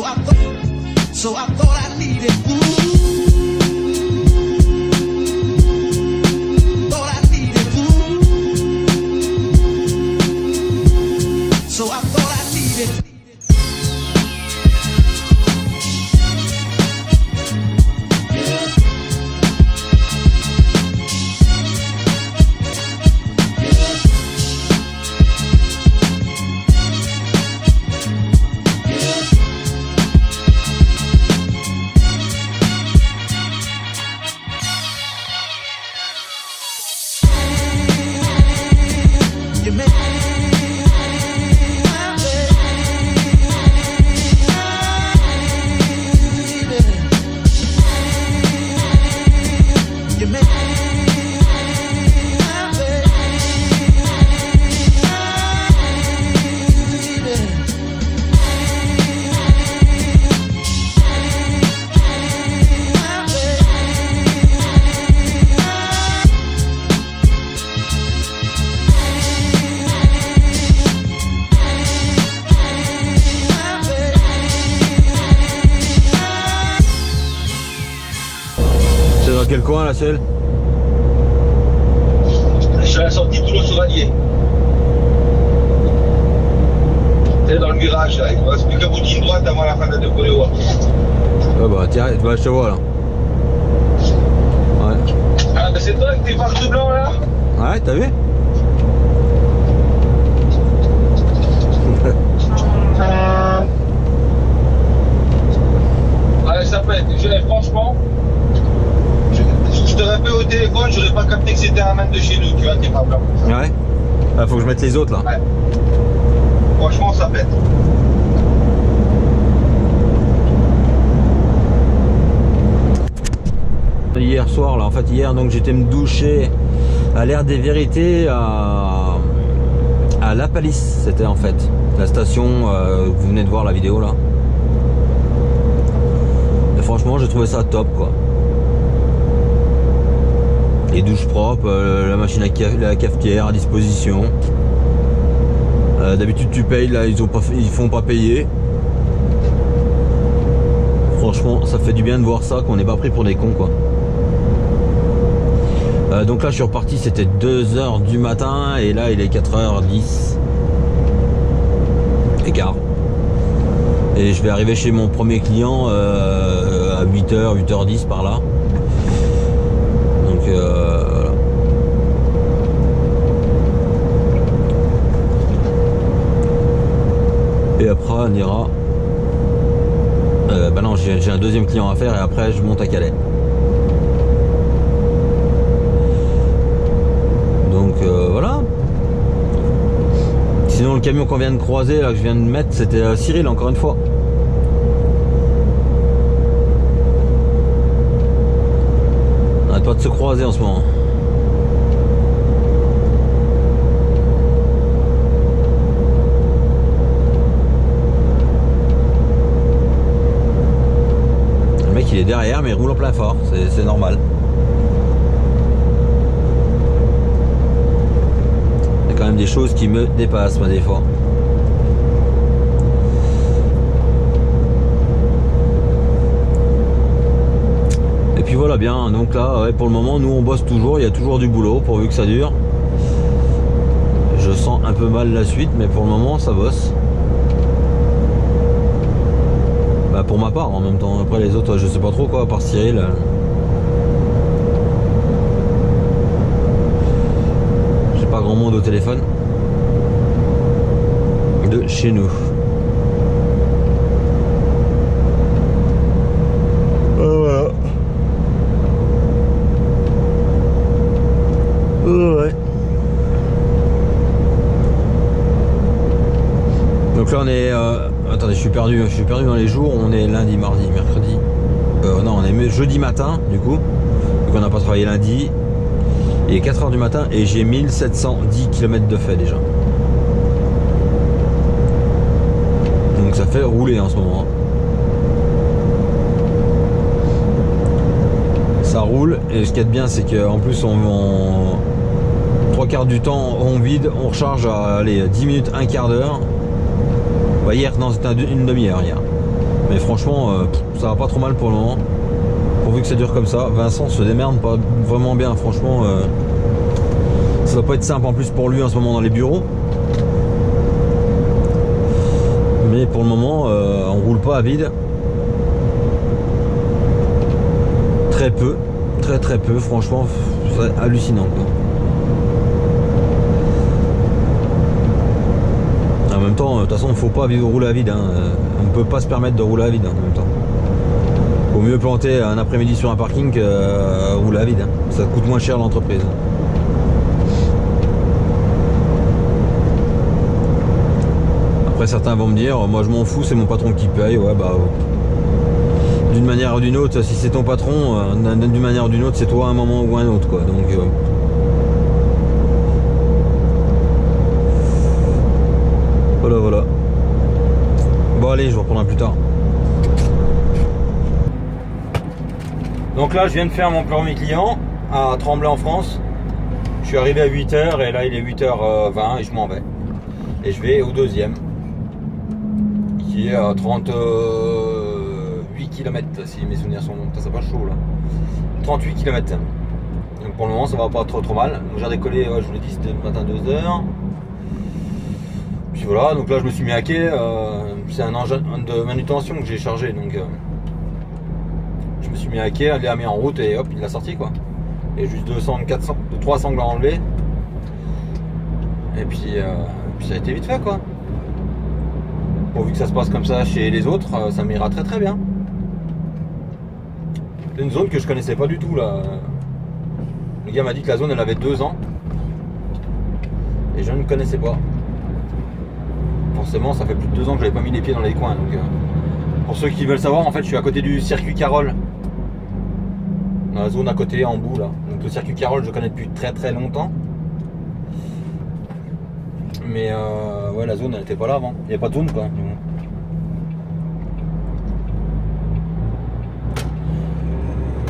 I thought I needed. Thought I needed. So I thought I needed. Dans quel coin la selle? Je suis à la sortie de Toulon-sur-Allier. C'est dans le virage là, il ne reste plus qu'à bout d'une droite avant la fin de la Coléois. Ouais bah tiens, bah, je te vois là. Ouais. Ah bah c'est toi avec tes phares tout blancs là? Ouais, t'as vu? Ouais, ça pète. Franchement, je t'aurais fait au téléphone, j'aurais pas capté que c'était un man de chez nous, tu vois, t'es pas blanc. Ouais. Ah, faut que je mette les autres là. Ouais. Franchement, ça pète. Hier soir là, en fait hier donc j'étais me doucher à l'Air des Vérités à La Palisse, c'était en fait la station, vous venez de voir la vidéo là. Et franchement j'ai trouvé ça top quoi. Les douches propres, la machine à la cafetière à disposition. D'habitude tu payes, là ils font pas payer. Franchement ça fait du bien de voir ça, qu'on n'est pas pris pour des cons quoi. Donc là je suis reparti, c'était 2h du matin et là il est 4h10 écart. Et je vais arriver chez mon premier client à 8h, 8h10 par là. Donc voilà. Et après on ira. Bah non, j'ai un deuxième client à faire et après je monte à Calais. Donc voilà. Sinon le camion qu'on vient de croiser là que je viens de mettre, c'était Cyril encore une fois. On n'arrête pas de se croiser en ce moment. Le mec il est derrière mais il roule en plein fort, c'est normal. Il y a quand même des choses qui me dépassent moi des fois. Et puis voilà bien, donc là ouais, pour le moment nous on bosse toujours, il y a toujours du boulot pourvu que ça dure. Je sens un peu mal la suite mais pour le moment ça bosse. Bah pour ma part en même temps, après les autres je sais pas trop quoi, à part Cyril. J'ai pas grand monde au téléphone de chez nous. Voilà. Ouais. Donc là on est attendez, je suis perdu dans les jours. On est lundi, mardi, mercredi. Non, on est jeudi matin du coup. Donc on n'a pas travaillé lundi. Il est 4h du matin et j'ai 1710 km de fait déjà. Donc ça fait rouler en ce moment. Ça roule et ce qu'il y a de bien c'est qu'en plus on 3/4 du temps on vide, on recharge à allez, 10 minutes, un quart d'heure. Bah hier non c'était une demi-heure hier. Mais franchement, ça va pas trop mal pour le moment. Pourvu que ça dure comme ça. Vincent se démerde pas vraiment bien, franchement. Ça va pas être simple en plus pour lui en ce moment dans les bureaux. Mais pour le moment, on roule pas à vide. Très peu, très peu, franchement, c'est hallucinant quoi. En même temps, de toute façon, il ne faut pas rouler à vide. Hein. On ne peut pas se permettre de rouler à vide hein, en même temps. Vaut mieux planter un après-midi sur un parking que rouler à vide. Hein. Ça coûte moins cher à l'entreprise. Après, certains vont me dire, moi je m'en fous, c'est mon patron qui paye. Ouais, bah, d'une manière ou d'une autre, si c'est ton patron, d'une manière ou d'une autre, c'est toi à un moment ou un autre, quoi. Donc, voilà. Bon, allez, je vous reprendrai plus tard. Donc là, je viens de faire mon premier client à Tremblay en France. Je suis arrivé à 8h et là, il est 8h20 et je m'en vais. Et je vais au deuxième, qui est à 38 km si mes souvenirs sont bons. Ça va chaud là. 38 km. Donc pour le moment ça va pas trop mal. Donc j'ai redécollé, je vous l'ai dit, c'était le matin 2h. Puis voilà, donc là je me suis mis à quai. C'est un engin de manutention que j'ai chargé. Donc je me suis mis à quai, elle l'a mis en route et hop, il l'a sorti quoi. Et juste 3 sangles à enlever. Et puis ça a été vite fait quoi. Pourvu que ça se passe comme ça chez les autres, ça m'ira très bien. C'est une zone que je connaissais pas du tout là. Le gars m'a dit que la zone elle avait 2 ans. Et je ne connaissais pas. Forcément ça fait plus de 2 ans que j'avais pas mis les pieds dans les coins. Donc, pour ceux qui veulent savoir, en fait je suis à côté du circuit Carole. Dans la zone à côté en bout là. Donc le circuit Carole je connais depuis très longtemps. Mais ouais, la zone elle n'était pas là avant. Il n'y avait pas de zone quoi.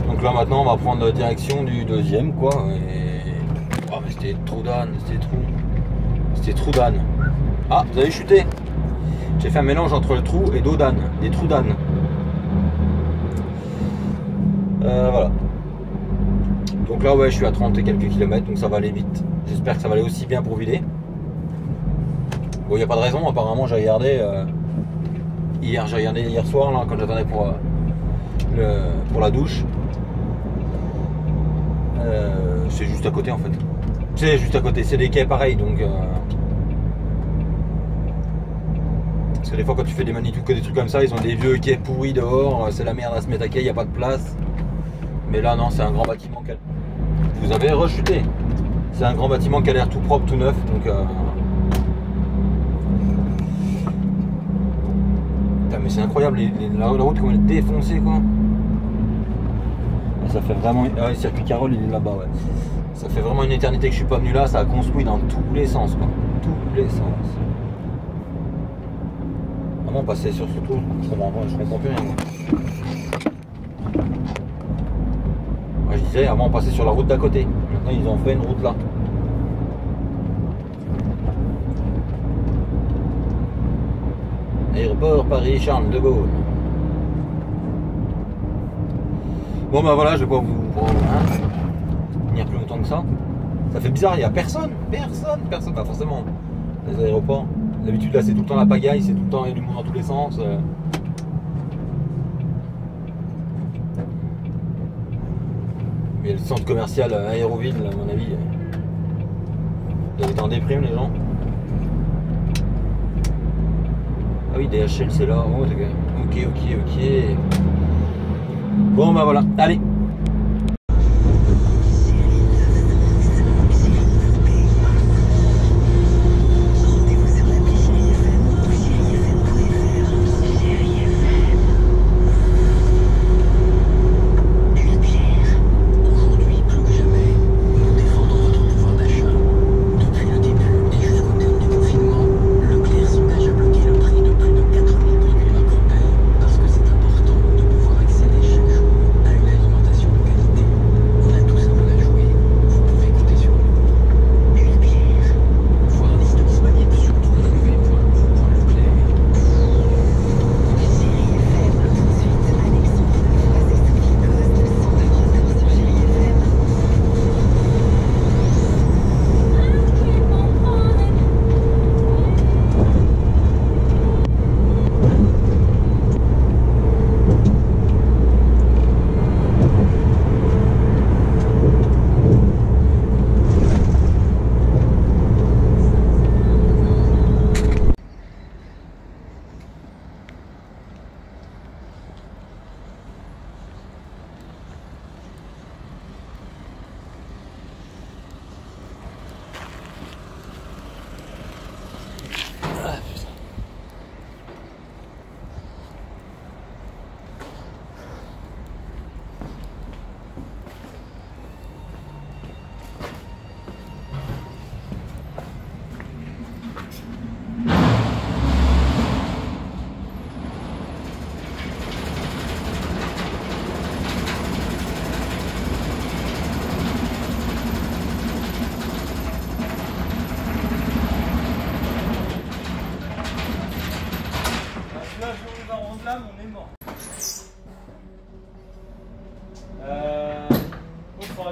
Donc là maintenant on va prendre direction du deuxième quoi. Et... oh mais c'était trop d'âne, c'était trop d'âne. Ah, vous avez chuté. J'ai fait un mélange entre le trou et d'eau d'âne, des trous d'âne. Voilà. Donc là ouais, je suis à 30 et quelques kilomètres, donc ça va aller vite. J'espère que ça va aller aussi bien pour vider. Bon, il n'y a pas de raison, apparemment j'ai regardé hier soir là, quand j'attendais pour la douche. C'est juste à côté en fait. C'est juste à côté, c'est des quais pareils donc. Parce que des fois quand tu fais des Manitou que des trucs comme ça, ils ont des vieux quais pourris dehors, c'est la merde à se mettre à quai, il n'y a pas de place. Mais là non, c'est un grand bâtiment qui a... Vous avez rechuté. C'est un grand bâtiment qui a l'air tout propre, tout neuf, donc. Mais c'est incroyable, la route comme elle est défoncée quoi. Ça fait vraiment... ah, le circuit Carole il est là-bas ouais. Ça fait vraiment une éternité que je suis pas venu là, ça a construit dans tous les sens quoi. Tous les sens. Vraiment passer sur ce tour, je comprends plus rien. Moi, je disais avant on passait sur la route d'à côté. Maintenant ils ont fait une route là. Aéroport Paris Charles de Gaulle. Bon bah voilà, je vais pas vous tenir plus longtemps que ça. Ça fait bizarre, il n'y a personne. Bah forcément, les aéroports. D'habitude là c'est tout le temps la pagaille, c'est tout le temps il y a du monde dans tous les sens. Mais le centre commercial Aéroville, à mon avis, doit être en déprime les gens. Ah oui, DHL c'est là, oh, ok. Bon bah voilà, allez.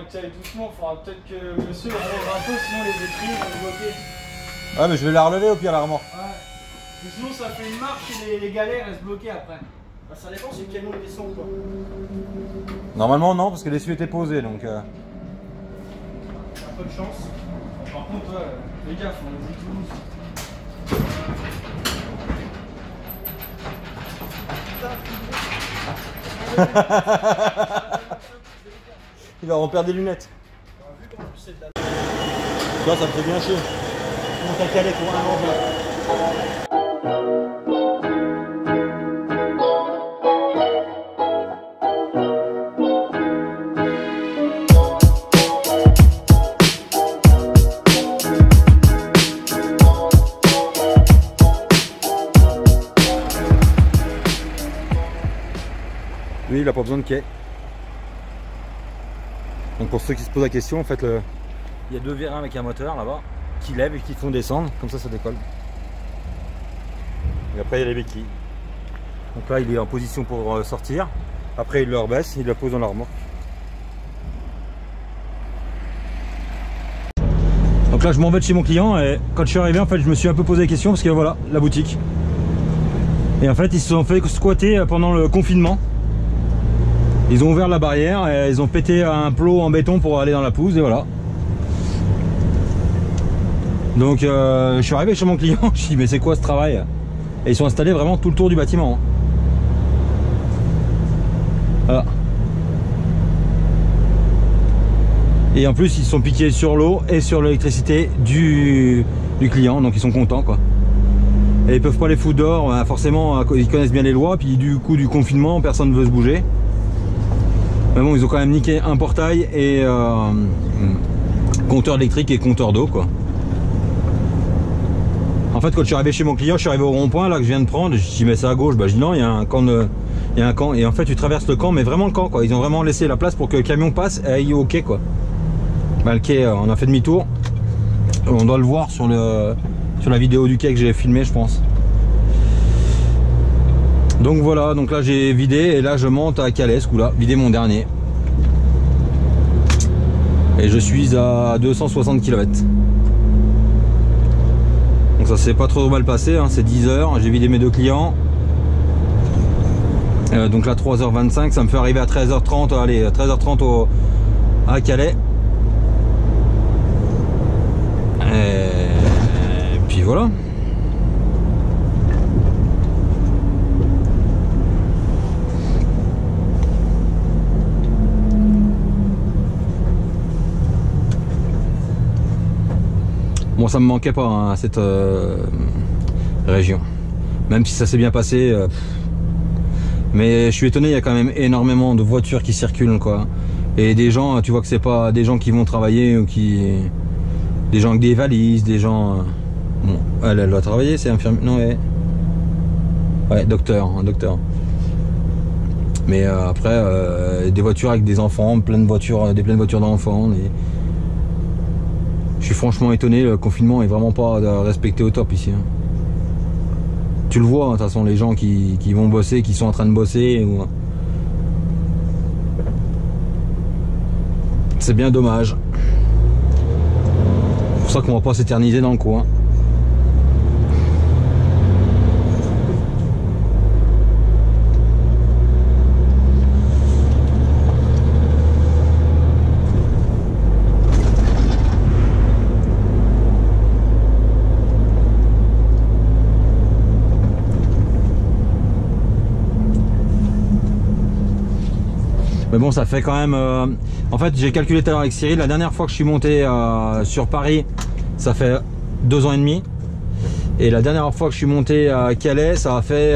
faudra que tu ailles doucement, il faudra peut-être que le monsieur relève un peu, sinon les étriers vont bloquer. Ah mais je vais la relever au pire la remorque. Ouais. Mais sinon ça fait une marche et les galères restent bloquées après. Bah, ça dépend si le camion descend quoi. Normalement non parce que l'essuie était posé donc... Un peu de chance. Bon, par contre, fais gaffe, on est Toulouse. Il va reperdre des lunettes. Ça, ça me fait bien chier. On t'a calé pour un engin. Lui, il n'a pas besoin de quai. Donc pour ceux qui se posent la question, en fait, il y a deux vérins avec un moteur là-bas qui lèvent et qui font descendre, comme ça décolle. Et après il y a les béquilles. Donc là il est en position pour sortir. Après il le rebaisse, il le pose dans la remorque. Donc là je m'en vais de chez mon client et quand je suis arrivé en fait je me suis un peu posé la question parce que voilà la boutique. Et en fait ils se sont fait squatter pendant le confinement. Ils ont ouvert la barrière et ils ont pété un plot en béton pour aller dans la pelouse et voilà. Donc je suis arrivé chez mon client, je me suis dit mais c'est quoi ce travail? Et ils sont installés vraiment tout le tour du bâtiment. Voilà. Et en plus ils sont piqués sur l'eau et sur l'électricité du client, donc ils sont contents quoi. Et ils peuvent pas les foutre dehors, forcément ils connaissent bien les lois, puis du coup du confinement personne ne veut se bouger. Mais bon, ils ont quand même niqué un portail et compteur électrique et compteur d'eau quoi. En fait quand je suis arrivé chez mon client, je suis arrivé au rond-point là que je viens de prendre, je dis mais c'est à gauche, bah je dis non il y a un camp il y a un camp et en fait tu traverses le camp mais vraiment le camp quoi. Ils ont vraiment laissé la place pour que le camion passe et aille au quai quoi. Bah le quai on a fait demi-tour. On doit le voir sur la vidéo du quai que j'ai filmé je pense. Donc voilà, donc là j'ai vidé et là je monte à Calais ce coup là, vider mon dernier. Et je suis à 260 km. Donc ça s'est pas trop mal passé, hein, c'est 10 heures, j'ai vidé mes deux clients. Donc là 3h25, ça me fait arriver à 13h30, allez 13h30 à Calais. Et puis voilà. Bon ça me manquait pas hein, cette région, même si ça s'est bien passé, mais je suis étonné, il y a quand même énormément de voitures qui circulent quoi, et des gens, tu vois que c'est pas des gens qui vont travailler ou des gens avec des valises, des gens, bon elle doit travailler, c'est infirmière, non ouais docteur, un docteur, mais après des voitures avec des enfants, plein de voitures d'enfants. Je suis franchement étonné, le confinement est vraiment pas respecté au top ici. Hein. Tu le vois, de toute façon, les gens qui vont bosser, qui sont en train de bosser. C'est bien dommage. C'est pour ça qu'on va pas s'éterniser dans le coin. Mais bon ça fait quand même en fait j'ai calculé tout à l'heure avec Cyril, la dernière fois que je suis monté sur Paris ça fait 2 ans et demi, et la dernière fois que je suis monté à Calais ça a fait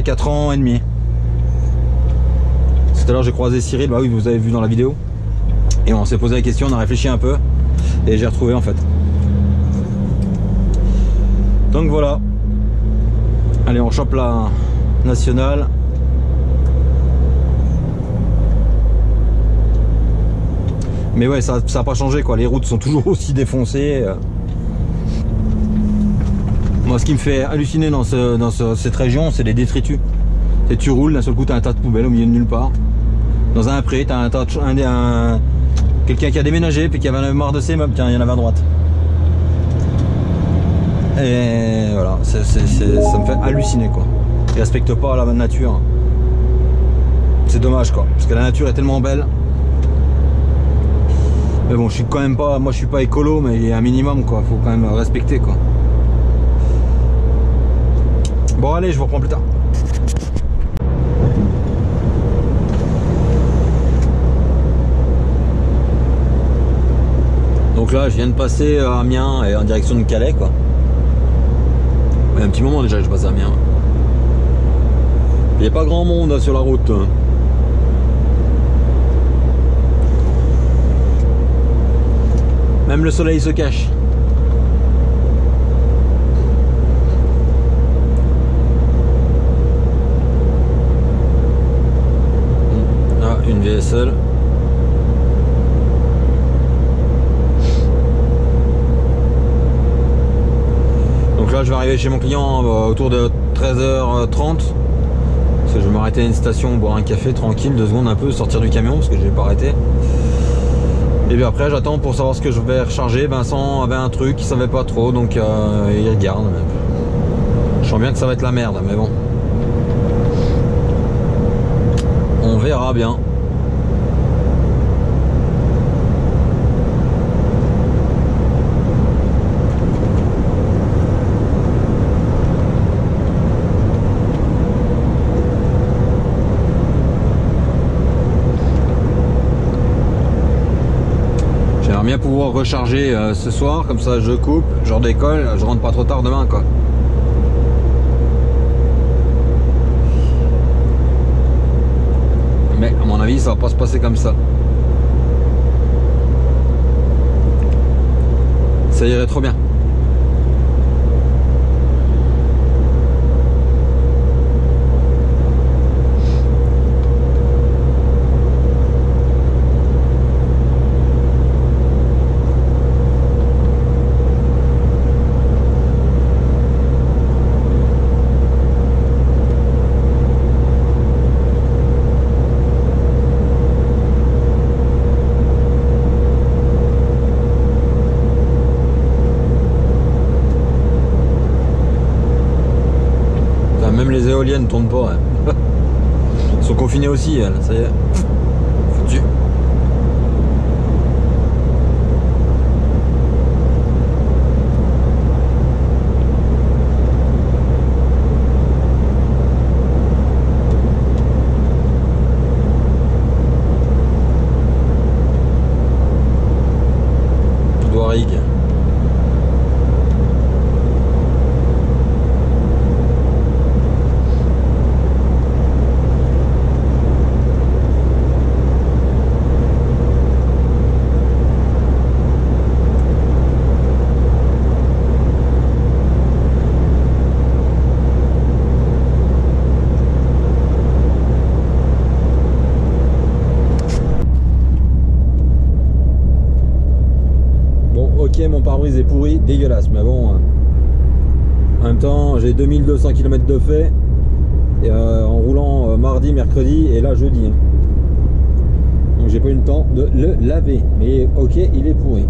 4 ans et demi. Tout à l'heure j'ai croisé Cyril, bah oui vous avez vu dans la vidéo, et on s'est posé la question, on a réfléchi un peu et j'ai retrouvé en fait. Donc voilà, allez on chope la nationale. Mais ouais ça a pas changé quoi, les routes sont toujours aussi défoncées. Moi ce qui me fait halluciner dans cette région c'est les détritus. Tu roules, d'un seul coup t'as un tas de poubelles au milieu de nulle part. Dans un pré, t'as quelqu'un qui a déménagé puis qui avait marre de ses meubles. Tiens, il y en avait à droite. Et voilà, ça me fait halluciner quoi. Ils respectent pas la nature. C'est dommage quoi, parce que la nature est tellement belle. Mais bon, je suis quand même pas, moi je suis pas écolo, mais il y a un minimum quoi, faut quand même respecter quoi. Bon allez, je vous reprends plus tard. Donc là, je viens de passer à Amiens et en direction de Calais quoi. Il y a un petit moment déjà que je passe à Amiens. Il n'y a pas grand monde sur la route. Même le soleil se cache. Ah, une VSL. Donc là, je vais arriver chez mon client autour de 13h30. Parce que je vais m'arrêter à une station, boire un café tranquille, 2 secondes un peu, sortir du camion parce que je vais pas arrêter. Et puis après j'attends pour savoir ce que je vais recharger. Vincent avait un truc, il savait pas trop, donc il regarde. Je sens bien que ça va être la merde, mais bon. On verra bien. Bien pouvoir recharger ce soir, comme ça je coupe, je redécolle, je rentre pas trop tard demain quoi. Mais à mon avis ça va pas se passer comme ça. Ça irait trop bien. Ne tourne pas, hein. Ils sont confinés aussi, elles, ça y est. Foutu. Douarig. Mon pare-brise est pourri, dégueulasse, mais bon, en même temps j'ai 2200 km de fait et, en roulant mardi, mercredi et là jeudi, donc j'ai pas eu le temps de le laver, mais ok, il est pourri.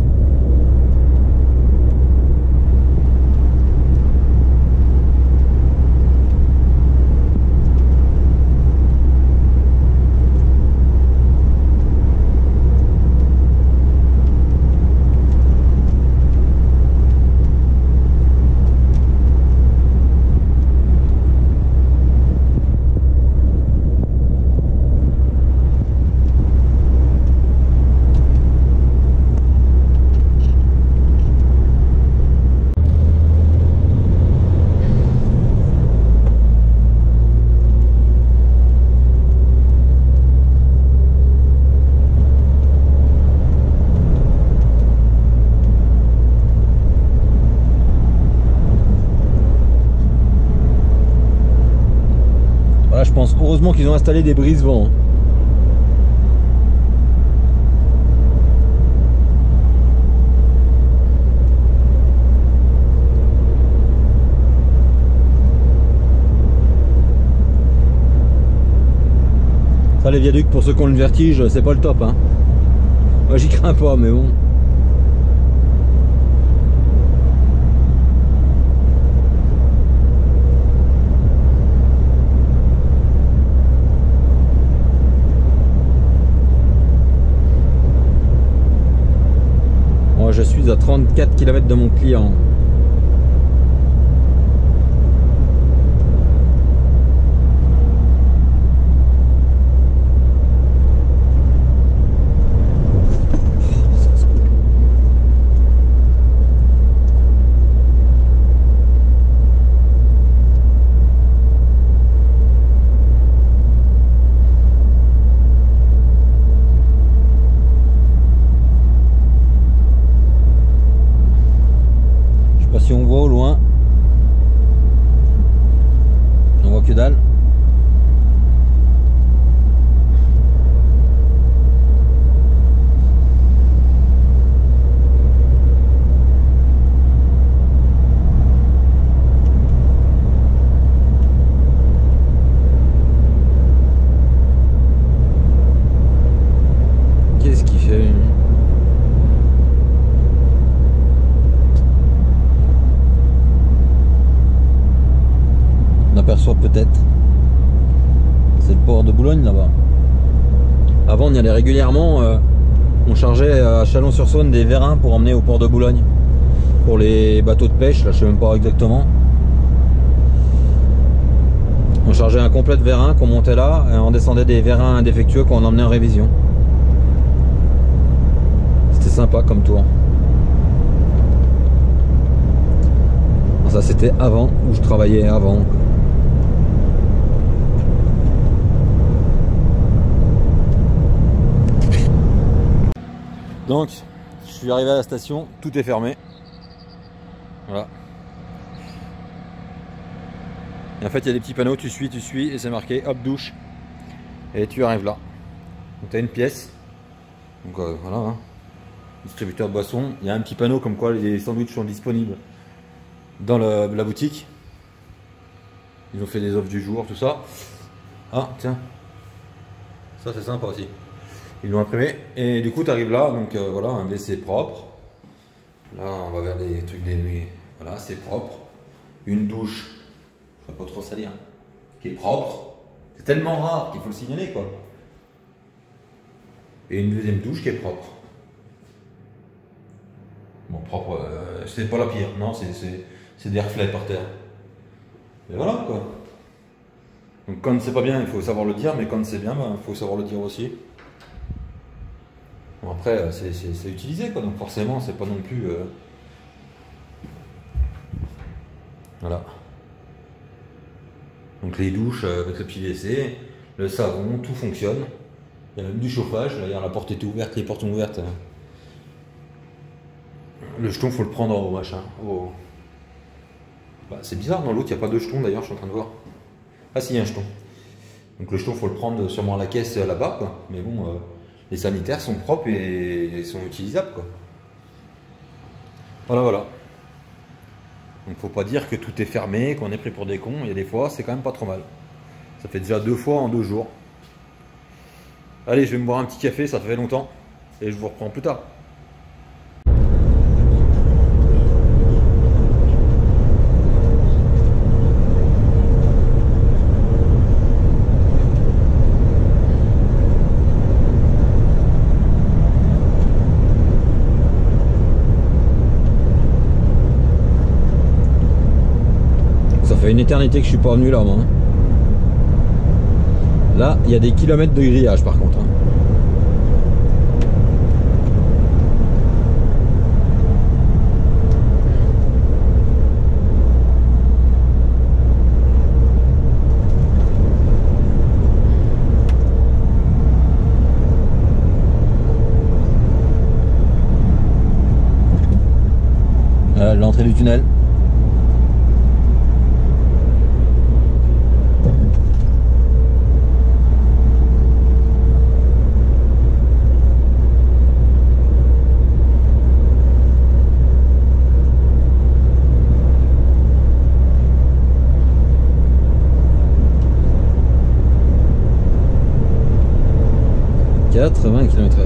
Je pense heureusement qu'ils ont installé des brise-vent. Ça les viaducs, pour ceux qui ont le vertige, c'est pas le top, hein. Moi j'y crains pas, mais bon. Moi je suis à 34 km de mon client. Si on voit au loin, on voit que dalle. Qu'est-ce qu'il fait ? On aperçoit peut-être. C'est le port de Boulogne là-bas. Avant on y allait régulièrement. On chargeait à Chalon-sur-Saône des vérins pour emmener au port de Boulogne. Pour les bateaux de pêche, là je sais même pas exactement. On chargeait un complet de vérins qu'on montait là et on descendait des vérins défectueux qu'on emmenait en révision. C'était sympa comme tour. Ça c'était avant, où je travaillais avant. Donc, je suis arrivé à la station, tout est fermé. Voilà. Et en fait, il y a des petits panneaux, tu suis, et c'est marqué, hop, douche. Et tu arrives là. Donc, tu as une pièce. Donc, voilà. Hein. Distributeur de boissons. Il y a un petit panneau comme quoi les sandwichs sont disponibles dans la boutique. Ils ont fait des offres du jour, tout ça. Ah, tiens. Ça, c'est sympa aussi. Ils l'ont imprimé et du coup tu arrives là, donc voilà, un WC propre. Là on va vers des trucs des... Voilà, c'est propre. Une douche, je ne vais pas trop salir, qui est propre. C'est tellement rare qu'il faut le signaler quoi. Et une deuxième douche qui est propre. Bon, propre, c'est pas la pire, non, c'est des reflets par terre. Et voilà quoi. Donc quand c'est pas bien, il faut savoir le dire, mais quand c'est bien, il faut savoir le dire aussi. Bon, après, c'est utilisé, quoi, donc forcément, c'est pas non plus... Voilà. Donc les douches avec le petit WC, le savon, tout fonctionne. Il y a même du chauffage, d'ailleurs la porte est ouverte, les portes sont ouvertes. Le jeton, faut le prendre au machin. Oh. Bah, c'est bizarre, dans l'autre, il n'y a pas de jeton, d'ailleurs, je suis en train de voir. Ah si, il y a un jeton. Donc le jeton, faut le prendre sûrement à la caisse là-bas, quoi. Mais bon... Les sanitaires sont propres et sont utilisables quoi. Voilà voilà. Donc faut pas dire que tout est fermé, qu'on est pris pour des cons. Il y a des fois c'est quand même pas trop mal. Ça fait déjà 2 fois en 2 jours. Allez, je vais me boire un petit café, ça fait longtemps. Et je vous reprends plus tard. Ça fait une éternité que je suis pas venu là moi. Là, il y a des kilomètres de grillage par contre. L'entrée du tunnel. 80 km/h.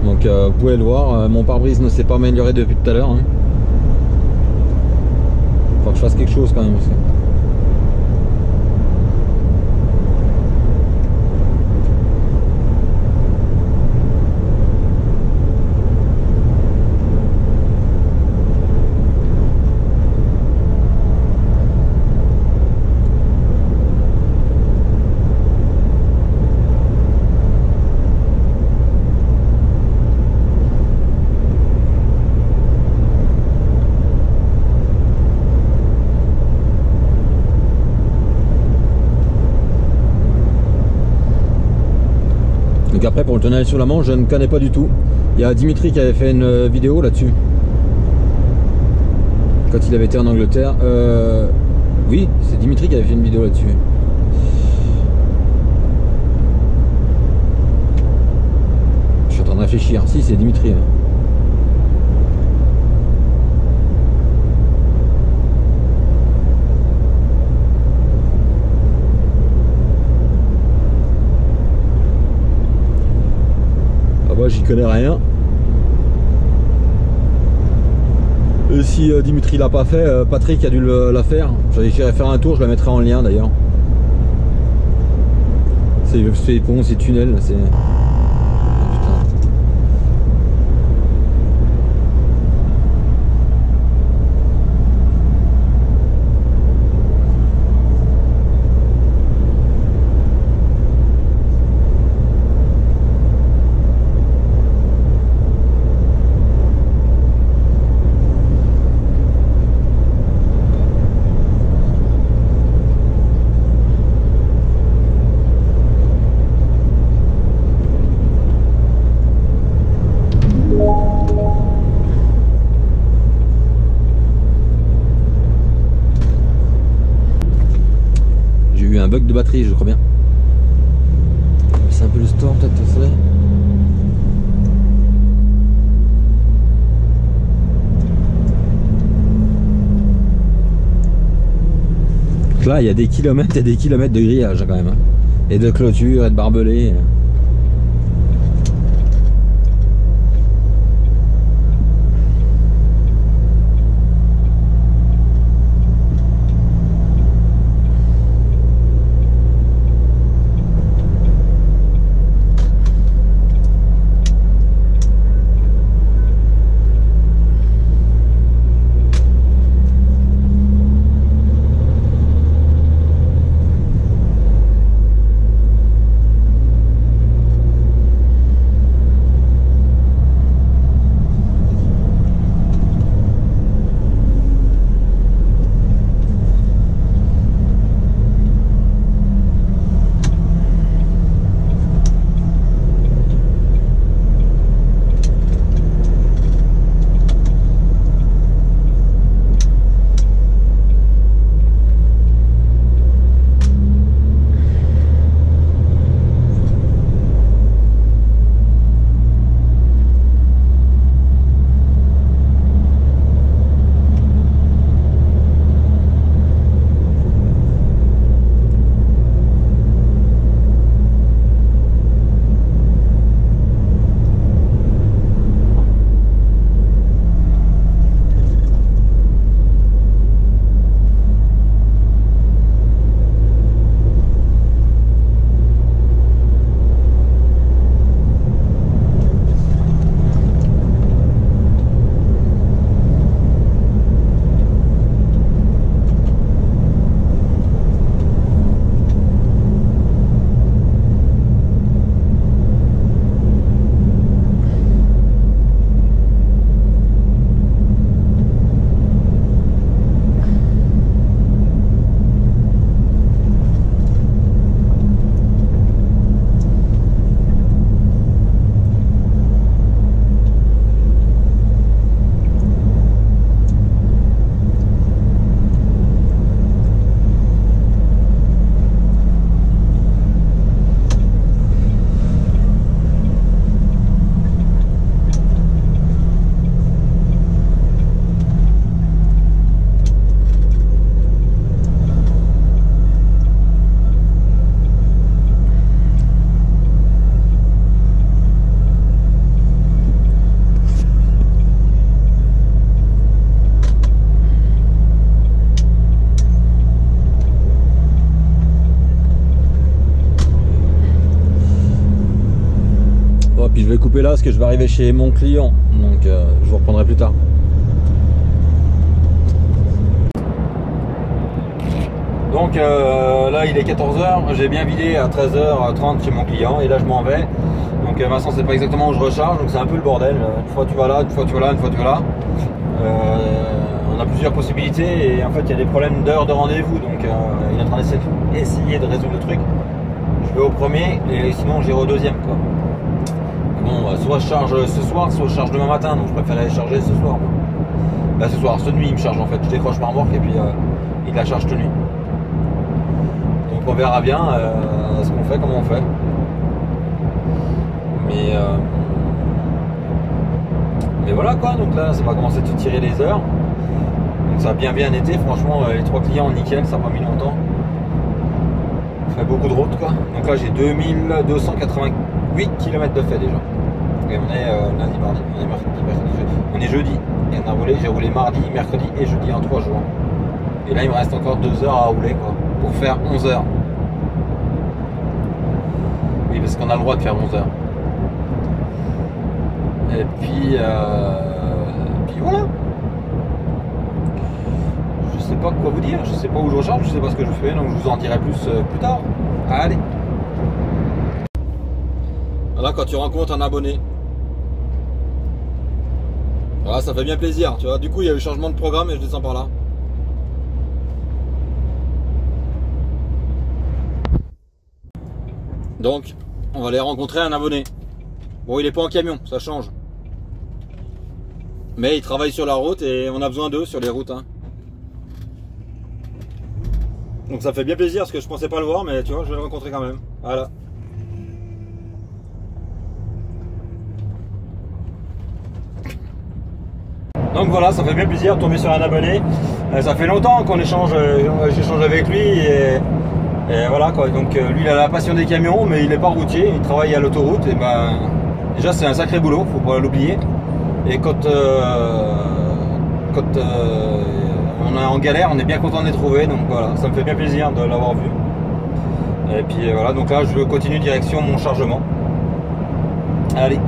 Donc vous pouvez le voir, mon pare-brise ne s'est pas amélioré depuis tout à l'heure. Hein. Faut que je fasse quelque chose quand même. Aussi. Donc après pour le tunnel sur la Manche, je ne connais pas du tout. Il y a Dimitri qui avait fait une vidéo là-dessus. Quand il avait été en Angleterre. Oui, c'est Dimitri qui avait fait une vidéo là-dessus. Je suis en train de réfléchir. Si, c'est Dimitri. Moi j'y connais rien. Et si Dimitri l'a pas fait, Patrick a dû la faire. J'irai faire un tour, je la mettrai en lien d'ailleurs. C'est ponts, c'est tunnels, c'est. Un bug de batterie, je crois bien. C'est un peu le store, peut-être ça. Là, il y a des kilomètres et des kilomètres de grillage quand même, hein. Et de clôture et de barbelés. couper là parce que je vais arriver chez mon client. Donc je vous reprendrai plus tard. Donc là il est 14h, j'ai bien vidé à 13h30 chez mon client et là je m'en vais. Donc Vincent c'est pas exactement où je recharge, donc c'est un peu le bordel. Une fois tu vas là, une fois tu vas là, une fois tu vas là. On a plusieurs possibilités et en fait il y a des problèmes d'heure de rendez-vous, donc il est en train d'essayer de résoudre le truc. Je vais au premier et sinon j'irai au deuxième quoi. Bon, soit je charge ce soir, soit je charge demain matin, donc je préférais charger ce soir. Là ce soir, cette nuit il me charge en fait, je décroche ma remorque et puis il la charge cette nuit. Donc on verra bien ce qu'on fait, comment on fait. Mais voilà quoi, donc là ça va commencer de se tirer les heures. Donc ça a bien été, franchement les 3 clients nickel, ça n'a pas mis longtemps. On fait beaucoup de route quoi. Donc là j'ai 2288 km de fait déjà. Et on est lundi, mardi, on est mercredi, jeudi. On est jeudi. Et j'ai roulé mardi, mercredi et jeudi en 3 jours. Et là il me reste encore 2 heures à rouler quoi, pour faire 11 heures. Oui parce qu'on a le droit de faire 11 heures. Et puis voilà. Je sais pas quoi vous dire, je sais pas où je recharge, je sais pas ce que je fais, donc je vous en dirai plus plus tard. Allez. Voilà quand tu rencontres un abonné. Voilà, ça fait bien plaisir, tu vois. Du coup il y a eu changement de programme et je descends par là. Donc on va aller rencontrer un abonné. Bon il est pas en camion, ça change. Mais ils travaillent sur la route et on a besoin d'eux sur les routes. Hein. Donc ça fait bien plaisir parce que je pensais pas le voir, mais tu vois, je vais le rencontrer quand même. Voilà. Donc voilà, ça fait bien plaisir de tomber sur un abonné. Ça fait longtemps qu'on échange, j'échange avec lui et voilà quoi. Donc lui il a la passion des camions, mais il n'est pas routier, il travaille à l'autoroute. Et ben déjà c'est un sacré boulot, faut pas l'oublier. Et quand on est en galère, on est bien content de les trouver, donc voilà, ça me fait bien plaisir de l'avoir vu. Et puis voilà, donc là je continue direction mon chargement. Allez.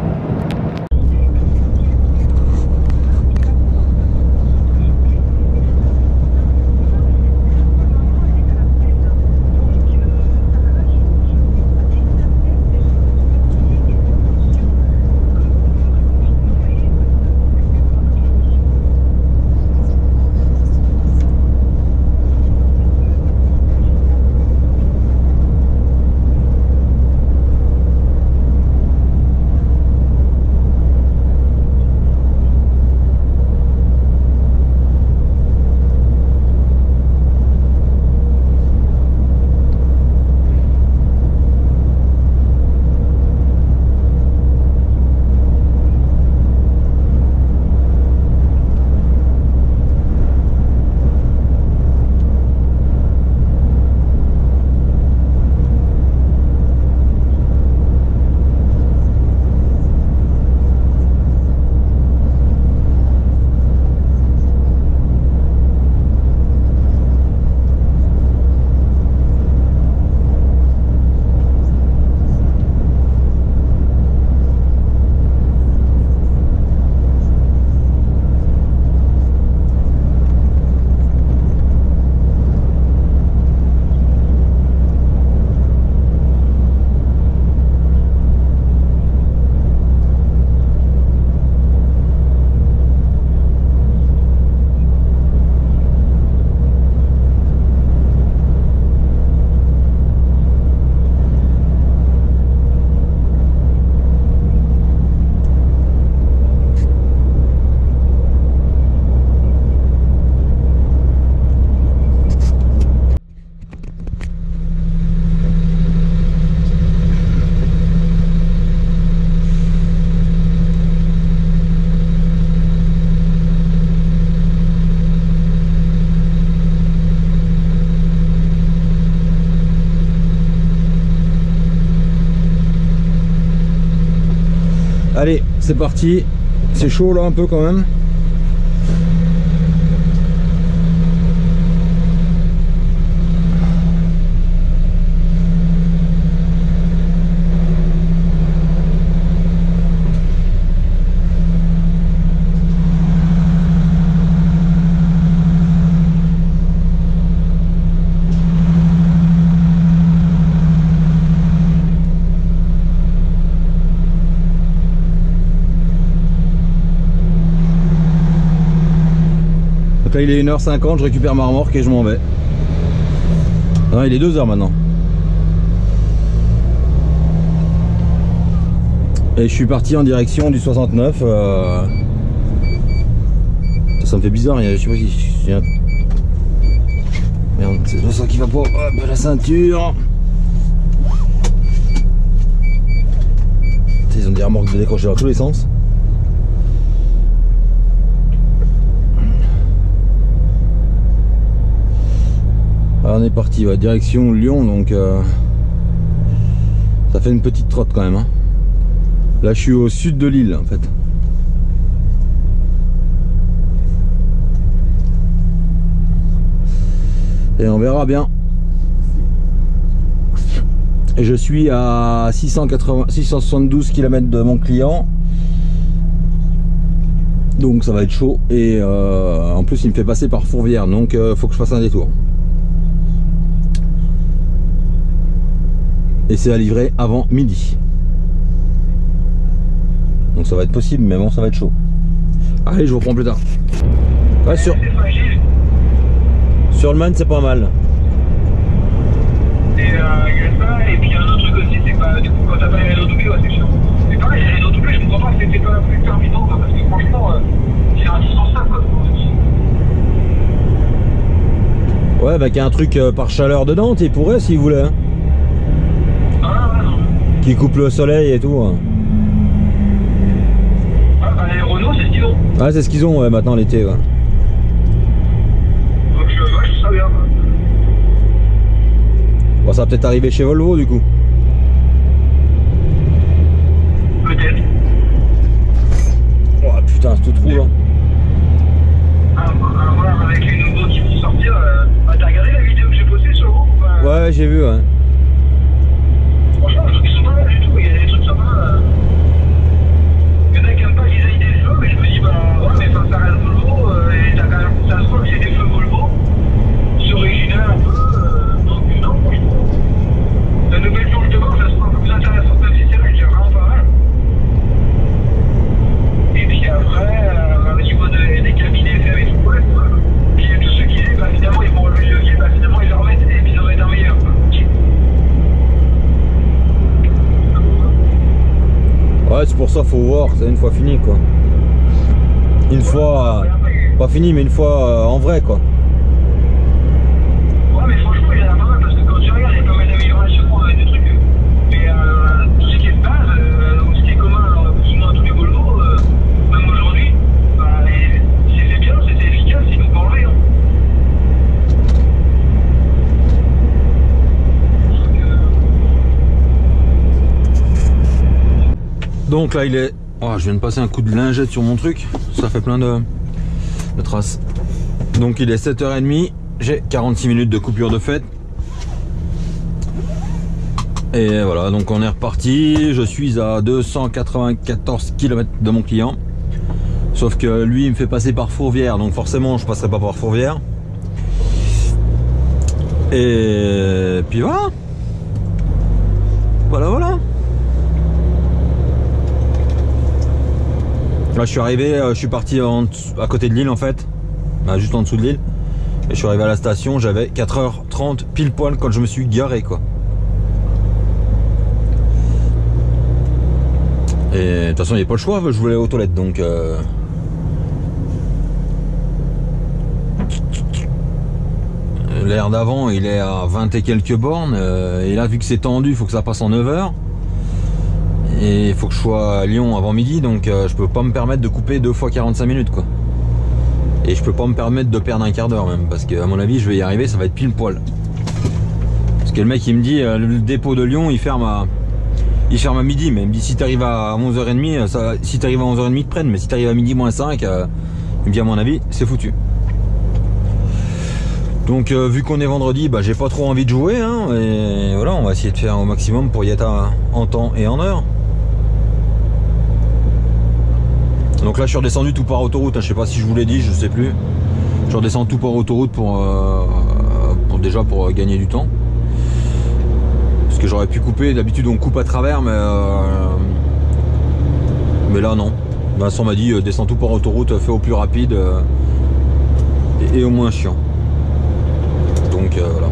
Allez, c'est parti. C'est chaud là un peu quand même. Donc là il est 1h50, je récupère ma remorque et je m'en vais. Non, il est 2h maintenant. Et je suis parti en direction du 69. Ça me fait bizarre, je sais pas si j'ai un... Merde, c'est ça qui va pas. Hop, la ceinture. Ils ont des remorques de décrocher dans tous les sens. Alors on est parti, ouais, direction Lyon, donc ça fait une petite trotte quand même. Hein. Là je suis au sud de l'île en fait. Et on verra bien. Et je suis à 672 km de mon client. Donc ça va être chaud. Et en plus il me fait passer par Fourvière. Donc faut que je fasse un détour. Et c'est à livrer avant midi. Donc ça va être possible, mais bon, ça va être chaud. Allez, je vous reprends plus tard. Ouais, sur le Man, c'est pas mal. Et il y a ça, et puis il y a un autre truc aussi, c'est que du coup, quand t'as pas les réseaux doublés, ouais, c'est chiant. Mais pareil, les réseaux doublés, je comprends pas, c'était pas plus pertinent, quoi, parce que franchement, c'est indispensable, quoi. Ouais, bah qu'il y a un truc par chaleur dedans, il pourrait s'il voulait. Hein. Ah, ouais, non. Qui coupe le soleil et tout. Hein. Ah, bah, les Renault, c'est ce qu'ils ont. Ah, c'est ce qu'ils ont, ouais, maintenant l'été, ouais. Donc, je trouve ça bien, quoi. Bon, ça va peut-être arriver chez Volvo, du coup. Peut-être. Oh putain, c'est tout trou, là. À voir avec les nouveaux qui vont sortir. T'as regardé la vidéo que j'ai postée sur le groupe ou pas? Ouais, j'ai vu, ouais. Franchement, je trouve qu'ils sont pas mal du tout, il y a des trucs sympas. Il y en a qui aiment pas le design des feux, mais je me dis, bah ouais, mais ça reste Volvo, et t'as quand même, ça se voit que c'est des feux Volvo. C'est original un peu, donc non, franchement. La nouvelle planche de bord, ça se trouve un peu plus intéressante, même si c'est là, j'ai vraiment pas mal. Et puis après, au niveau des cabines FM et tout, ouais, puis tous ceux qui aiment, bah finalement, ils vont relever le levier, bah finalement, ils le remettent et puis ils en mettent un meilleur, quoi. Ouais, c'est pour ça, faut voir, c'est une fois fini, quoi. Une fois, pas fini, mais une fois en vrai, quoi. Ouais, mais franchement, il y en a pas mal parce que quand tu regardes, il y a pas mal d'améliorations avec des trucs. Mais tout ce qui est de base, ou ce qui est commun plus ou moins à tous les Volvo, même aujourd'hui, bah, c'était bien, c'était efficace, ils n'ont pas enlevé. Hein. Donc là, il est... Oh, je viens de passer un coup de lingette sur mon truc. Ça fait plein de traces. Donc il est 7h30. J'ai 46 minutes de coupure de fête. Et voilà, donc on est reparti. Je suis à 294 km de mon client. Sauf que lui, il me fait passer par Fourvière. Donc forcément, je passerai pas par Fourvière. Et puis voilà. Voilà. Là, je suis arrivé, je suis parti à côté de l'île en fait. Bah, juste en dessous de l'île. Et je suis arrivé à la station, j'avais 4h30 pile poil quand je me suis garé, quoi. Et de toute façon il n'y a pas le choix, je voulais aller aux toilettes, donc l'air d'avant il est à 20 et quelques bornes, et là vu que c'est tendu, il faut que ça passe en 9h. Et il faut que je sois à Lyon avant midi, donc je peux pas me permettre de couper 2 fois 45 minutes, quoi. Et je peux pas me permettre de perdre un quart d'heure même, parce que à mon avis je vais y arriver, ça va être pile poil. Parce que le mec il me dit le dépôt de Lyon il ferme à midi, mais il me dit si t'arrives à 11h30, si t'arrives à 11h30 ils te prennent, mais si t'arrives à midi moins 5, il me dit à mon avis c'est foutu. Donc vu qu'on est vendredi, bah j'ai pas trop envie de jouer, hein, et voilà, on va essayer de faire au maximum pour y être en temps et en heure. Donc là je suis redescendu tout par autoroute, hein. Je sais pas si je vous l'ai dit, je sais plus. Je suis redescendu tout par autoroute pour gagner du temps. Parce que j'aurais pu couper, d'habitude on coupe à travers, mais là non. Vincent m'a dit descends tout par autoroute, fais au plus rapide. et au moins chiant. Donc voilà.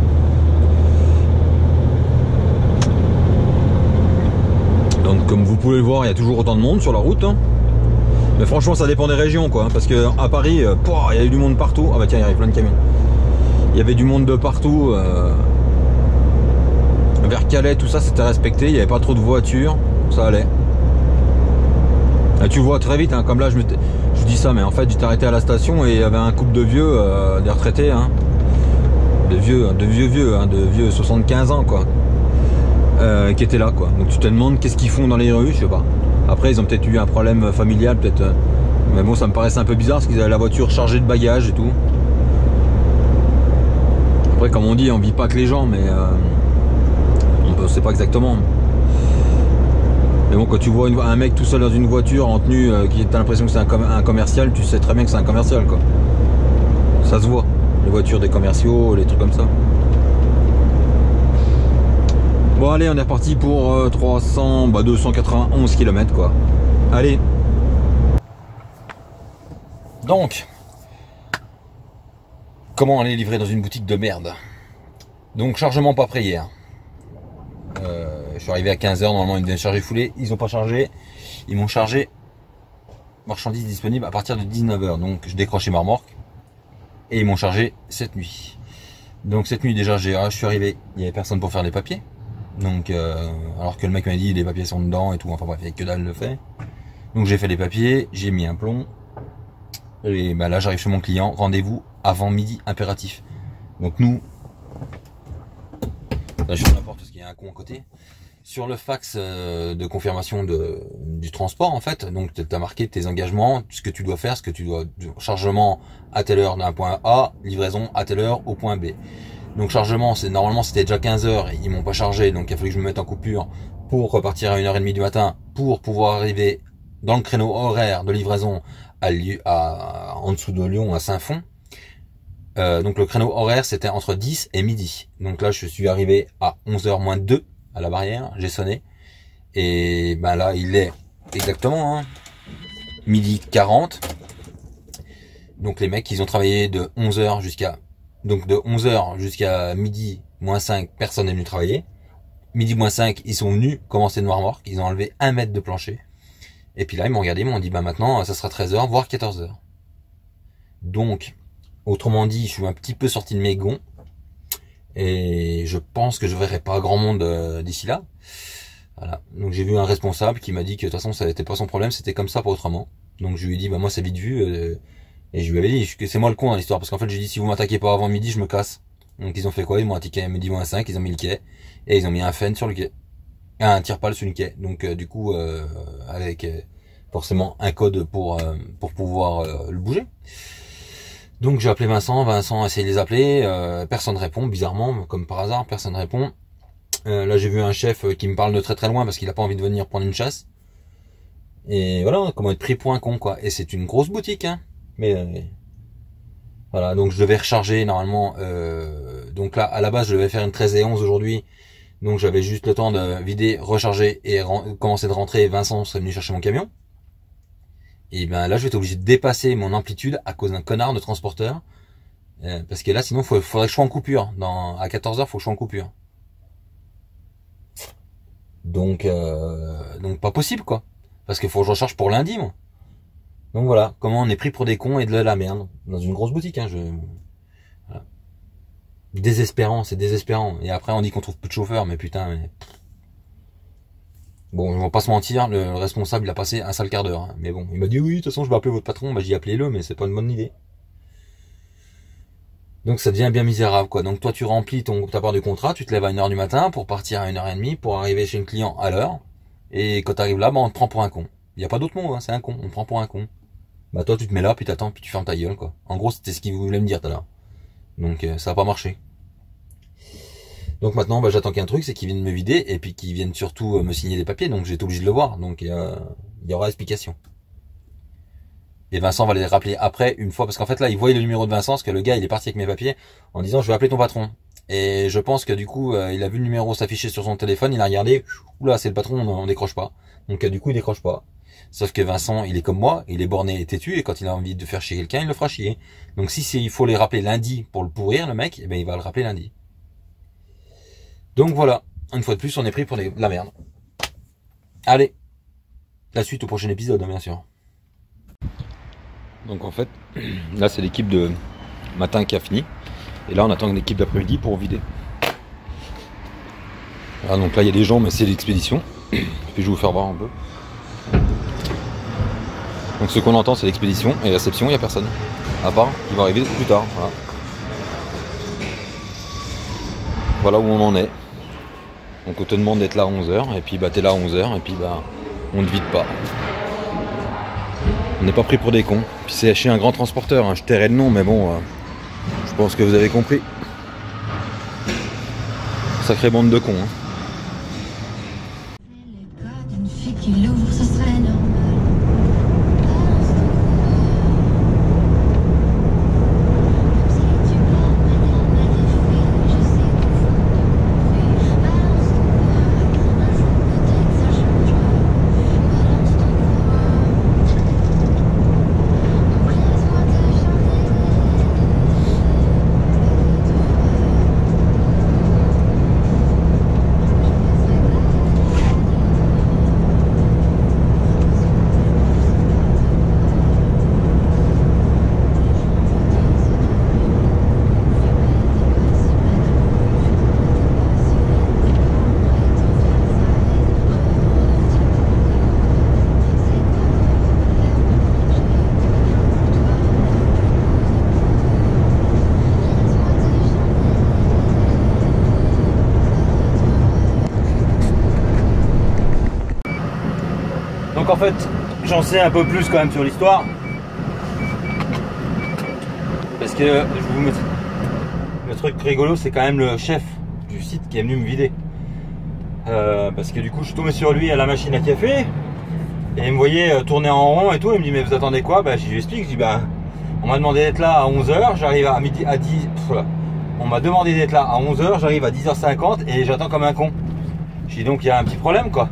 Donc comme vous pouvez le voir, il y a toujours autant de monde sur la route. Hein. Mais franchement, ça dépend des régions, quoi. Hein, parce que à Paris, il y a eu du monde partout. Ah bah tiens, il y avait plein de camions. Il y avait du monde de partout. Vers Calais, tout ça, c'était respecté. Il n'y avait pas trop de voitures. Ça allait. Là, tu vois très vite, hein, comme là, je dis ça, mais en fait, j'étais arrêté à la station et il y avait un couple de vieux, des retraités, hein, de vieux 75 ans, quoi, qui étaient là, quoi. Donc tu te demandes qu'est-ce qu'ils font dans les rues, je sais pas. Après, ils ont peut-être eu un problème familial, peut-être. Mais bon, ça me paraissait un peu bizarre parce qu'ils avaient la voiture chargée de bagages et tout. Après, comme on dit, on vit pas que les gens, mais on ne sait pas exactement. Mais bon, quand tu vois un mec tout seul dans une voiture en tenue, qui t'as l'impression que c'est un commercial, tu sais très bien que c'est un commercial, quoi. Ça se voit, les voitures des commerciaux, les trucs comme ça. Bon allez, on est reparti pour 291 km, quoi. Allez. Donc, comment aller livrer dans une boutique de merde? Donc, chargement pas prêt hier. Je suis arrivé à 15h, normalement ils devaient charger foulée, ils n'ont pas chargé, ils m'ont chargé marchandises disponibles à partir de 19h, donc je décrochais ma remorque et ils m'ont chargé cette nuit. Donc cette nuit déjà je suis arrivé, il n'y avait personne pour faire les papiers, donc alors que le mec m'a dit les papiers sont dedans et tout, enfin bref, il n'y avait que dalle le fait. Donc j'ai fait les papiers, j'ai mis un plomb et bah là j'arrive chez mon client, rendez-vous avant midi impératif. Donc nous, là je ferme la porte parce qu'il y a un con à côté. Sur le fax de confirmation du transport, en fait, donc tu as marqué tes engagements, ce que tu dois faire, chargement à telle heure d'un point A, livraison à telle heure au point B. Donc chargement, normalement c'était déjà 15h, ils m'ont pas chargé, donc il a fallu que je me mette en coupure pour repartir à 1h30 du matin pour pouvoir arriver dans le créneau horaire de livraison en dessous de Lyon, à Saint-Fond. Donc le créneau horaire c'était entre 10 et midi. Donc là je suis arrivé à 11h moins 2 à la barrière, j'ai sonné et ben là il est exactement midi 40. Donc les mecs ils ont travaillé de 11h jusqu'à midi moins 5, personne n'est venu travailler. Midi moins 5 ils sont venus commencer de remorque, ils ont enlevé 1 mètre de plancher et puis là ils m'ont regardé, ils m'ont dit bah maintenant ça sera 13h voire 14h. Donc autrement dit je suis un petit peu sorti de mes gonds. Et je pense que je verrai pas grand monde d'ici là. Voilà. Donc j'ai vu un responsable qui m'a dit que de toute façon ça n'était pas son problème, c'était comme ça pas autrement. Donc je lui ai dit bah moi c'est vite vu et je lui avais dit que c'est moi le con dans l'histoire parce qu'en fait j'ai dit si vous m'attaquez pas avant midi je me casse. Donc ils ont fait quoi? Ils m'ont attaqué à midi moins 5, ils ont mis le quai et ils ont mis un fend sur le quai. Un tire-pale sur le quai. Donc du coup avec forcément un code pour pouvoir le bouger. Donc j'ai appelé Vincent a essayé de les appeler, personne répond, bizarrement, comme par hasard, personne répond. Là j'ai vu un chef qui me parle de très très loin parce qu'il a pas envie de venir prendre une chasse. Et voilà, comment être pris pour un con quoi. Et c'est une grosse boutique, hein. Mais voilà, donc je devais recharger normalement. Donc là à la base je devais faire une 13 et 11 aujourd'hui. Donc j'avais juste le temps de vider, recharger et commencer de rentrer. Vincent serait venu chercher mon camion. Et ben là je vais être obligé de dépasser mon amplitude à cause d'un connard de transporteur. Parce que là sinon faudrait que je sois en coupure. À 14h faut que je sois en coupure. Donc pas possible quoi. Parce qu'il faut que je recharge pour lundi moi. Donc voilà, comment on est pris pour des cons et de la merde. Dans une grosse boutique, hein, voilà. Désespérant, c'est désespérant. Et après on dit qu'on trouve peu de chauffeurs, mais putain, mais... Bon, on va pas se mentir, le responsable il a passé un sale quart d'heure. Hein. Mais bon, il m'a dit oui, de toute façon je vais appeler votre patron. Bah j'ai appelé-le, mais c'est pas une bonne idée. Donc ça devient bien misérable quoi. Donc toi tu remplis ta part du contrat, tu te lèves à 1h du matin pour partir à 1h30 pour arriver chez le client à l'heure. Et quand tu arrives là, bah on te prend pour un con. Il y a pas d'autre mot, hein, c'est un con, on te prend pour un con. Bah toi tu te mets là, puis t'attends, puis tu fermes ta gueule quoi. En gros c'était ce qu'il voulait me dire tout à l'heure. Donc ça a pas marché. Donc maintenant, bah, j'attends qu'un truc, c'est qu'ils viennent me vider et puis qu'ils viennent surtout me signer des papiers. Donc j'ai été obligé de le voir. Donc il y aura explication. Et Vincent va les rappeler après une fois parce qu'en fait là, il voyait le numéro de Vincent parce que le gars il est parti avec mes papiers en disant je vais appeler ton patron. Et je pense que du coup, il a vu le numéro s'afficher sur son téléphone, il a regardé, oula c'est le patron, on décroche pas. Donc du coup il décroche pas. Sauf que Vincent, il est comme moi, il est borné et têtu, et quand il a envie de faire chier quelqu'un, il le fera chier. Donc si il faut les rappeler lundi pour le pourrir, le mec, eh ben il va le rappeler lundi. Donc voilà, une fois de plus, on est pris pour la merde. Allez, la suite au prochain épisode, hein, bien sûr. Donc en fait, là c'est l'équipe de matin qui a fini, et là on attend l'équipe d'après-midi pour vider. Voilà, donc là il y a des gens, mais c'est l'expédition. Puis je vais vous faire voir un peu. Donc ce qu'on entend c'est l'expédition, et réception, il n'y a personne. À part, il va arriver plus tard. Voilà. Voilà où on en est. Donc on te demande d'être là à 11h, et puis bah t'es là à 11h, et puis bah on ne vide pas. On n'est pas pris pour des cons. Puis c'est chez un grand transporteur, hein. Je tairai le nom, mais bon, je pense que vous avez compris. Sacrée bande de cons. Hein. Le cas d'une fille qui l'ouvre, ce serait normal. Donc en fait, j'en sais un peu plus quand même sur l'histoire. Parce que je vais vous mettre le truc rigolo, c'est quand même le chef du site qui est venu me vider. Parce que du coup, je suis tombé sur lui à la machine à café. Et il me voyait tourner en rond et tout. Il me dit, mais vous attendez quoi? Bah, je lui explique. Je dis, bah, on m'a demandé d'être là à 11h. J'arrive à midi, à 10. On m'a demandé d'être là à 11h. J'arrive à 10h50 et j'attends comme un con. Je dis, donc il y a un petit problème, quoi.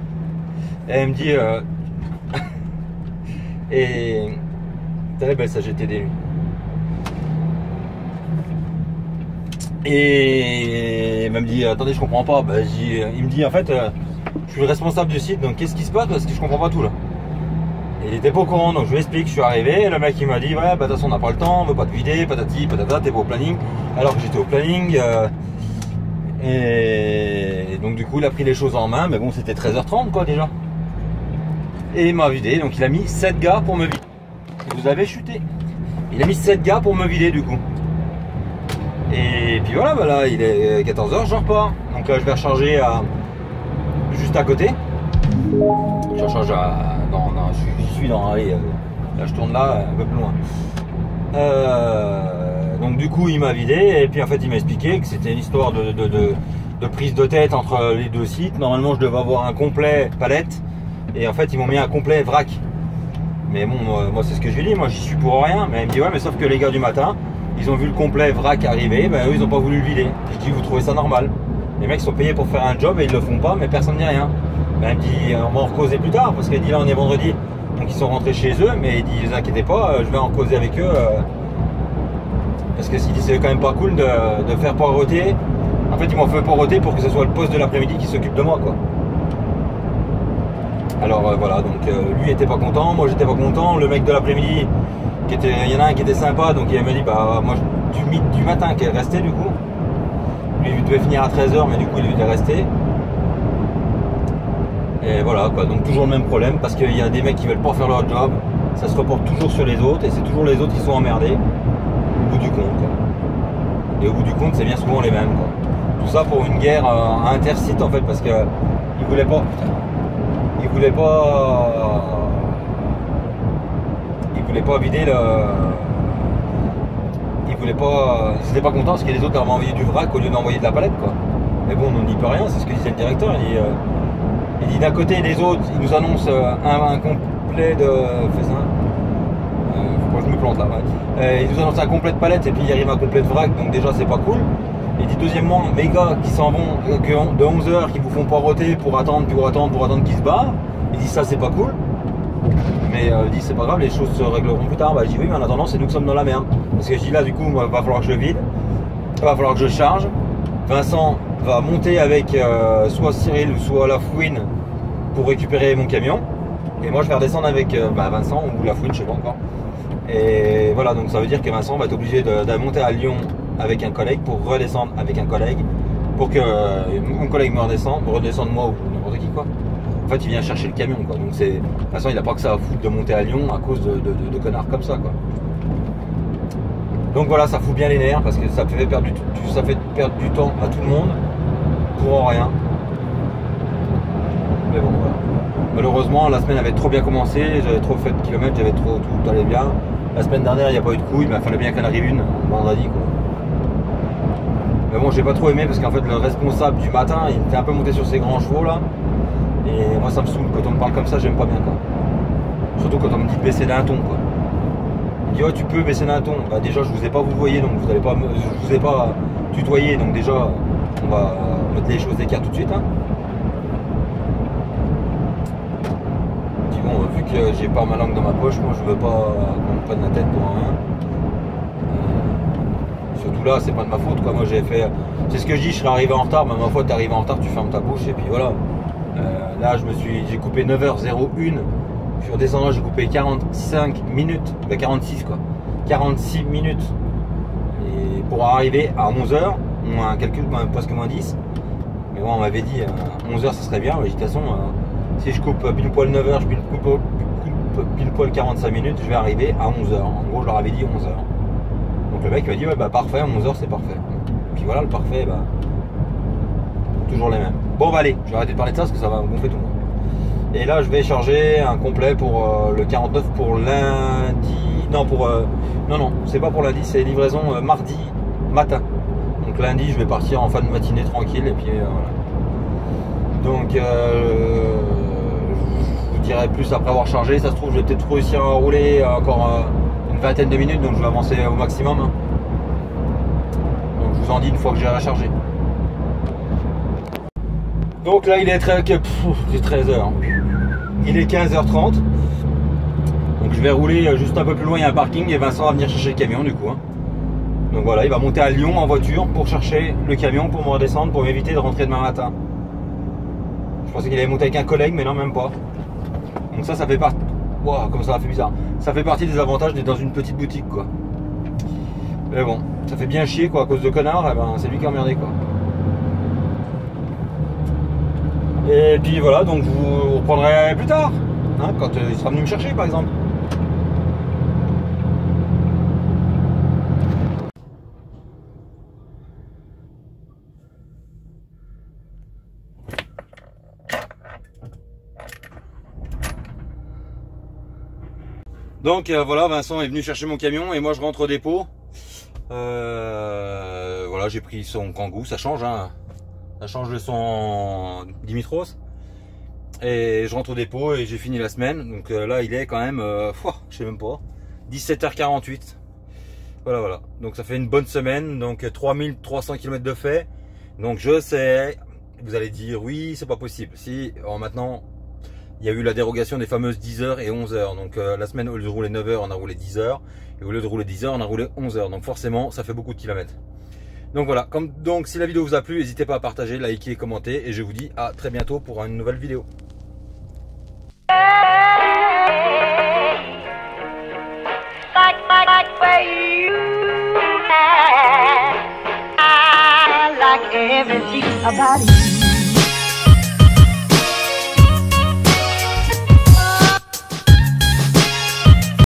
Et elle me dit, et t'as belle ça, j'étais déçu. Et il me dit, attendez, je comprends pas. Bah, il me dit, en fait, je suis le responsable du site, donc qu'est-ce qui se passe? Parce que je comprends pas tout là. Et il était pas au courant, donc je lui explique, je suis arrivé, le mec il m'a dit, ouais, bah de toute façon on n'a pas le temps, on veut pas te vider, patati, patata, t'es pas au planning. Alors que j'étais au planning. Et donc du coup il a pris les choses en main, mais bon c'était 13h30 quoi déjà. Et il m'a vidé, donc il a mis 7 gars pour me vider. Vous avez chuté. Il a mis 7 gars pour me vider du coup. Et puis voilà, bah là il est 14h, je repars. Donc je vais recharger juste à côté. Je recharge je suis dans, allez, là je tourne là un peu plus loin. Donc du coup il m'a vidé et puis en fait il m'a expliqué que c'était une histoire de prise de tête entre les deux sites. Normalement je devais avoir un complet palette et en fait ils m'ont mis un complet vrac. Mais bon moi c'est ce que je lui dis, moi j'y suis pour rien. Mais il me dit ouais mais sauf que les gars du matin ils ont vu le complet vrac arriver, ben eux ils ont pas voulu le vider. Je dis vous trouvez ça normal? Les mecs sont payés pour faire un job et ils le font pas, mais personne ne dit rien. Ben, il me dit on va en causer plus tard parce qu'il dit là on est vendredi. Donc ils sont rentrés chez eux, mais il dit ne vous inquiétez pas, je vais en causer avec eux. Parce que s'il dit c'est quand même pas cool de faire poireauter. En fait ils m'ont fait poireauter pour que ce soit le poste de l'après-midi qui s'occupe de moi quoi. Alors voilà, donc lui était pas content, moi j'étais pas content, le mec de l'après-midi, il y en a un qui était sympa, donc il m'a dit bah moi du matin qui est resté du coup. Lui il devait finir à 13h mais du coup il était resté. Et voilà quoi, donc toujours le même problème parce qu'il y a des mecs qui veulent pas faire leur job, ça se reporte toujours sur les autres et c'est toujours les autres qui sont emmerdés au bout du compte quoi. Et au bout du compte c'est bien souvent les mêmes quoi. Tout ça pour une guerre intercite en fait parce que ils voulaient pas vider le. Ils étaient pas contents parce que les autres avaient envoyé du vrac au lieu d'envoyer de la palette quoi. Mais bon on n'y peut rien, c'est ce que disait le directeur, il dit d'un côté les autres ils nous annoncent un complet de. Fais ça. Faut pas que je me plante là, ouais. Ils nous annoncent un complet de palette et puis il arrive un complet de vrac, donc déjà c'est pas cool. Il dit deuxièmement, mes gars qui s'en vont de 11h, qui vous font poireauter pour attendre qu'ils se barrent. Il dit ça c'est pas cool. Mais il dit c'est pas grave, les choses se régleront plus tard. Bah, je dis oui, mais en attendant, c'est nous qui sommes dans la merde. Parce que je dis là, du coup, il va falloir que je le vide, il va falloir que je charge. Vincent va monter avec soit Cyril ou soit Lafouine pour récupérer mon camion. Et moi, je vais redescendre avec Vincent ou Lafouine, je sais pas encore. Et voilà, donc ça veut dire que Vincent va être obligé de monter à Lyon avec un collègue pour redescendre avec un collègue. Pour que mon collègue me redescende moi ou n'importe qui quoi. En fait il vient chercher le camion quoi. Donc c'est. De toute façon il n'a pas que ça à foutre de monter à Lyon à cause de connards comme ça quoi. Donc voilà, ça fout bien les nerfs parce que ça fait perdre du temps à tout le monde pour rien. Mais bon voilà. Malheureusement la semaine avait trop bien commencé, j'avais trop fait de kilomètres, tout allait bien. La semaine dernière il n'y a pas eu de couilles, mais il fallait bien qu'elle arrive une vendredi quoi. Mais bon, j'ai pas trop aimé parce qu'en fait le responsable du matin il me fait un peu monter sur ses grands chevaux là. Et moi ça me saoule, quand on me parle comme ça j'aime pas bien quoi. Surtout quand on me dit baisser d'un ton quoi. Il me dit oh tu peux baisser d'un ton. Bah déjà je vous ai pas vous voyez donc vous allez pas je vous ai pas tutoyé donc déjà on va mettre les choses d'écart tout de suite hein. Je dis bon vu que j'ai pas ma langue dans ma poche, moi je veux pas qu'on me prenne la tête pour rien. Surtout là, c'est pas de ma faute quoi. Moi j'ai fait. C'est ce que je dis, je serais arrivé en retard, mais ma foi t'es arrivé en retard, tu fermes ta bouche et puis voilà. Là j'ai coupé 9h01. Sur descendant j'ai coupé 45 minutes. 46 quoi. 46 minutes. Et pour arriver à 11h, moins calcul, presque moins 10. Mais bon on m'avait dit 11h ça serait bien. Mais de toute façon, si je coupe pile poil 9h, je coupe pile poil 45 minutes, je vais arriver à 11h. En gros je leur avais dit 11h. Donc le mec m'a dit ouais bah parfait, 11h c'est parfait. Et puis voilà le parfait bah toujours les mêmes. Bon bah allez, je vais arrêter de parler de ça parce que ça va gonfler tout le monde. Et là je vais charger un complet pour le 49 pour lundi. Non pour non c'est pas pour lundi, c'est livraison mardi matin. Donc lundi je vais partir en fin de matinée tranquille et puis voilà. Donc je vous dirai plus après avoir chargé, ça se trouve je vais peut-être réussir à rouler encore une vingtaine de minutes, donc je vais avancer au maximum. Donc je vous en dis une fois que j'ai rechargé. Donc là il est 13h. Il est 15h30. Donc je vais rouler juste un peu plus loin, il y a un parking et Vincent va venir chercher le camion du coup. Donc voilà, il va monter à Lyon en voiture pour chercher le camion pour me redescendre pour m'éviter de rentrer demain matin. Je pensais qu'il allait monter avec un collègue mais non même pas. Donc ça fait partie. Wow, comme ça fait bizarre. Ça fait partie des avantages d'être dans une petite boutique quoi. Mais bon, ça fait bien chier quoi à cause de connards, et ben c'est lui qui a emmerdé quoi. Et puis voilà, donc vous reprendrez plus tard, hein, quand il sera venu me chercher par exemple. Donc voilà, Vincent est venu chercher mon camion et moi je rentre au dépôt. Voilà, j'ai pris son Kangoo, ça change hein. Ça change de son Dimitros. Et je rentre au dépôt et j'ai fini la semaine. Donc là il est quand même, je sais même pas, 17h48. Voilà. Donc ça fait une bonne semaine, donc 3300 km de fait. Donc je sais, vous allez dire oui c'est pas possible. Si, maintenant il y a eu la dérogation des fameuses 10h et 11h. Donc la semaine au lieu de rouler 9h on a roulé 10h. Et au lieu de rouler 10h on a roulé 11h. Donc forcément ça fait beaucoup de kilomètres. Donc voilà, donc si la vidéo vous a plu, n'hésitez pas à partager, liker, commenter. Et je vous dis à très bientôt pour une nouvelle vidéo. I like everything about you.